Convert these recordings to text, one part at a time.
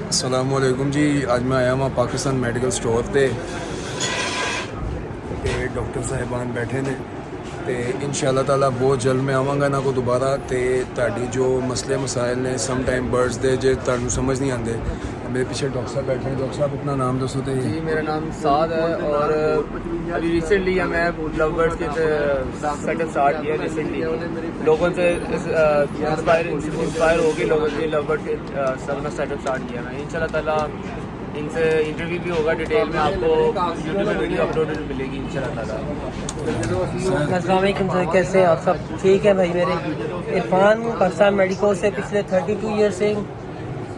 अस्सलाम वालेकुम जी। अज मैं आया वहाँ पाकिस्तान मैडिकल स्टोर ते डॉक्टर साहिबान बैठे ने ते इंशाअल्लाह ताला बहुत जल्द मैं आवांगा ना को दोबारा ते ताड़ी जो मसले मसाइल ने सम टाइम बर्ड्स दे जे तानू समझ नहीं आते। मेरे पीछे डॉक्टर साहब बैठे हैं। डॉक्टर साहब अपना नाम दसो तो। जी मेरा नाम साद है और अभी रिसेंटली मैं लव बर्ड्स के सेटअप स्टार्ट किया रिसेंटली। लोगों से इंस्पायर हो गए लोगों से लव बर्ड्स के अपना सेटअप स्टार्ट किया मैं। इंशाल्लाह ताला इनसे इंटरव्यू भी होगा डिटेल में, आपको यूट्यूब में वीडियो अपलोडेड मिलेगी इंशाल्लाह ताला। अस्सलाम वालेकुम सर, कैसे हैं आप सब? ठीक है भाई। मेरे इरफान पाकिस्तान मेडिकल से पिछले 32 ईयर से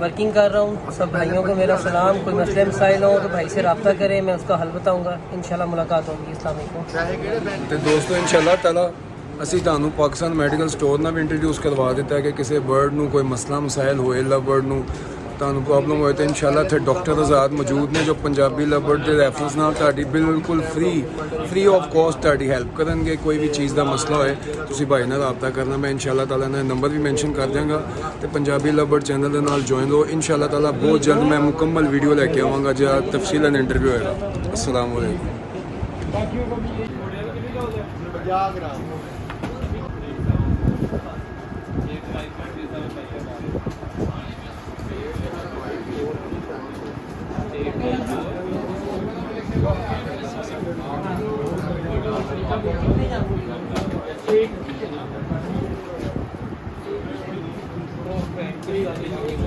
वर्किंग कर रहा हूँ। सब भाइयों को मेरा सलाम। कोई मसले मसाइल हो तो भाई से रब्ता करें, मैं उसका हल बताऊँगा। इंशाल्लाह मुलाकात होगी। अस्सलाम वालेकुम। तो दोस्तों इंशाअल्लाह ताला ਅਸੀਂ ਤੁਹਾਨੂੰ ਪਾਕਿस्तान ਮੈਡੀਕਲ ਸਟੋਰ ਨਾਲ ਵੀ ਇੰਟਰੋਡਿਊਸ ਕਰਵਾ ਦਿੱਤਾ ਕਿ ਕਿਸੇ ਬਰਡ ਨੂੰ ਕੋਈ ਮਸਲਾ ਮਸਾਇਲ ਹੋਏ, ਲਵ ਬਰਡ ਨੂੰ ਤੁਹਾਨੂੰ ਪ੍ਰੋਬਲਮ ਹੋਏ ਤਾਂ ਇੰਸ਼ਾਅੱਲਾ ਇੱਥੇ ਡਾਕਟਰ ਆਜ਼ਾਦ ਮੌਜੂਦ ਨੇ ਜੋ ਪੰਜਾਬੀ ਲਵ ਬਰਡ ਦੇ ਰੈਫਰੈਂਸ ਨਾਲ ਤੁਹਾਡੀ ਬਿਲਕੁਲ ਫ੍ਰੀ ਆਫ ਕਾਸਟ ਤੁਹਾਡੀ ਹੈਲਪ ਕਰਨਗੇ। ਕੋਈ ਵੀ ਚੀਜ਼ ਦਾ ਮਸਲਾ ਹੋਏ ਤੁਸੀਂ ਭਾਈ ਨਾਲ ਰਾਬਤਾ ਕਰਨਾ। ਮੈਂ ਇੰਸ਼ਾਅੱਲਾ ਤਾਲਾ ਇਹਨਾਂ ਨੰਬਰ ਵੀ ਮੈਂਸ਼ਨ ਕਰ ਦਿਆਂਗਾ ਤੇ ਪੰਜਾਬੀ ਲਵ ਬਰਡ ਚੈਨਲ ਦੇ ਨਾਲ ਜੁਆਇਨ ਹੋ। ਇੰਸ਼ਾਅੱਲਾ ਤਾਲਾ ਬਹੁਤ ਜਲਦ ਮੈਂ ਮੁਕੰਮਲ ਵੀਡੀਓ ਲੈ ਕੇ ਆਵਾਂਗਾ ਜਿਹੜਾ ਤਫਸੀਲਨ ਇੰਟਰਵਿਊ ਹੋਏਗਾ। अस्सलाम वालेकुम। एक